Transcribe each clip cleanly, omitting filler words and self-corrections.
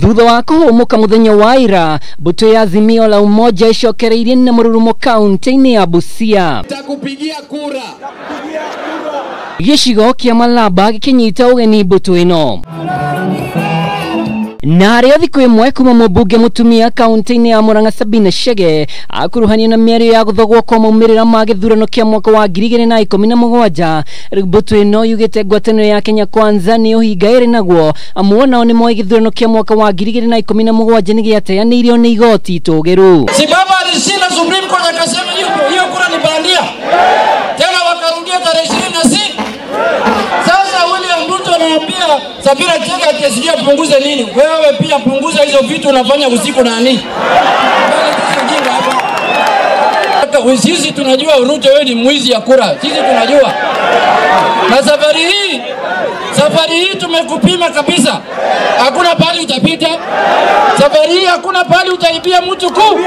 Thutha wa kuhumuka muthenya wa ira, mbuto ya Azimio La Umoja icokereirie na mururumo kaunti-ini ya Busia. Takupigia kura. Gicigo kia Malaba gikinyita ugeni mbuto ino. Na aria thiku imwe kuma mumbunge mutumia kaunti-ini ya Murang'a Sabina Chege akuruhania na miario ya guthogwo kwa maumirira ma githurano kia mwaka wa 2017. Mbuto ino yugite Ngwataniro ya Kenya Kwanza ni uhinga iri naguo amuona ni moi githurano kia mwaka wa 2017 ni giateanirio ni igoti itugiru. Si baba alishinda Supreme Court akasema hiyo kura ni bandia. Tena wakarudia tarehe 26. Sasa William Ruto anaambia Sabina Chege akisikia punguze nini? Wewe pia punguza hizo vitu unafanya usiku na nini? Sisi tunajua Ruto wewe ni mwizi ya kura. Sisi tunajua. Na safari hii tumekupima kabisa. Hakuna pali utapita. Safari hii hakuna pali utaibia mtu kuu.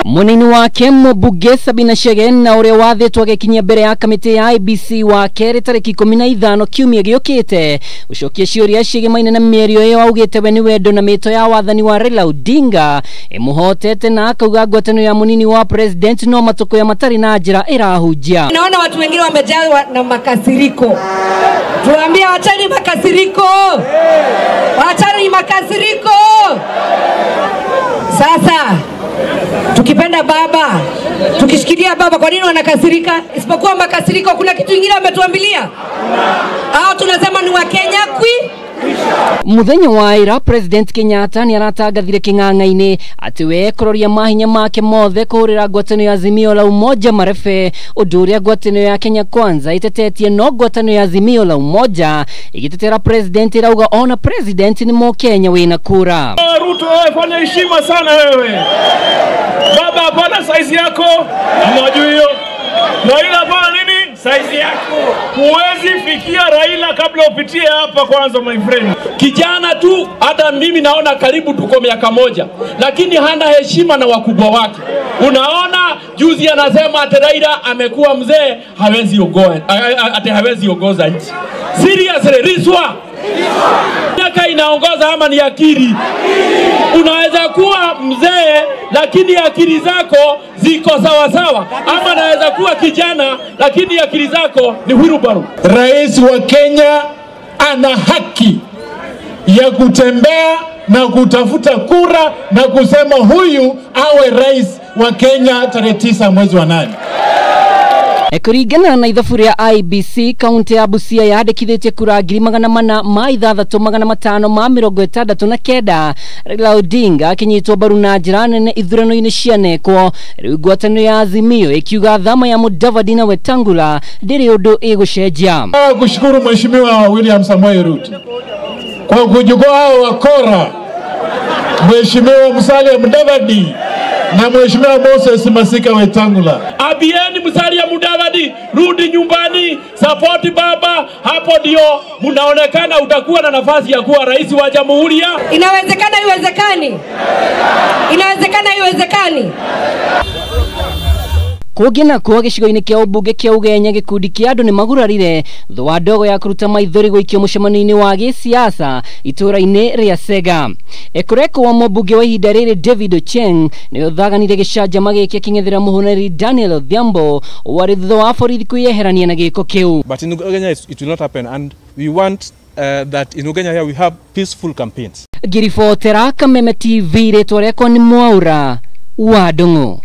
Munini wake mumbunge Sabina Chege na uria wathetwo agikinyia mbere ya kamiti ya IEBC wa keri tariki 15 kiumia giukite ucokia ciuria cigimaine na mierio iyo augite we ni wendo na mito ya wathani wa Raila Odinga imuhotete na akauga ngwataniro ya munini wa president no matuko ya matari na njira irahujia. Naona watu wengine wamejawa na makasiriko. Tuambie wachani makasiriko. Wachani makasiriko. Sasa tukipenda baba, tukishikilia baba, kwa nini wanakasirika? Isipokuwa makasiriko kuna kitu kingine wametuambilia. Hao tunasema ni wa Kenya kwi. Muthenya wa ira President Kenyatta ni aratagathire king'ang'a-ini ati we kuroria mahinya make mothe kuhurira ngwataniro ya Azimio La Umoja marebe undu uria ngwataniro ya Kenya Kwanza itetetie no ngwataniro ya Azimio La Umoja igitetera president irauga ona president ni Mkenya wina kura. Ruto wewe fanya heshima sana wewe. Baba hapana size yako, unajua hiyo. Raila hapana nini? Size yako. Huwezi fikia Raila kabla upitie hapa kwanza my friend. Kijana tu, hata mimi naona karibu tuko miaka moja, lakini hana heshima na wakubwa wake. Unaona juzi anasema ati Raila amekuwa mzee, hawezi ongoza nchi. Seriously, riswa. Miaka inaongoza ama ni akili? Unaweza kuwa mzee lakini akili zako ziko sawa sawa, ama naweza kuwa kijana lakini akili zako ni wheelbarrow. Rais wa Kenya ana haki ya kutembea na kutafuta kura na kusema huyu awe rais wa Kenya tarehe 9 mwezi wa 8. Kuringana na ithabu ria IEBC kaunti ya Busia yandikithitie kura 6,569 Raila Odinga akinyitwo mbaru na njira nene ithurano-ini cianekwo. Riu ngwataniro ya Azimio ikiuga thama ya Mudavadi na Wetangula ndiri undu igucenjia. Kushukuru Mheshimiwa William Ruto kwa kuchukua hao wakora, Mheshimiwa Musalia Mudavadi na Mheshimiwa Moses Masika Wetangula. Abieni Musalia Mudavadi, rudi nyumbani, support baba, hapo ndio mnaonekana utakuwa na nafasi ya kuwa rais wa jamhuri ya. Inawezekana iwezekani? Inawezekana iwezekani? Kugina kwa gicigo-ini kia ubunge kia ugenya gikundi kia andu ni magurarire thwa ndogo ya kuruta maithori guikio mucemano-ini wa gisiasa itura-ini ria Sega. Ekureko wa mumbunge wa ihinda riri David Ocheng ni uthaganire gicanjama giki king'ethera muhuneri Daniel Odhiambo wari thutha wa borithi kwiyeherania na giko kiu. But in Ugenya it will not happen, and we want that in Ugenya here we have peaceful campaigns. Giribotera Kameme TV ritwa riakwa ni Mwaura wa Ndung'u.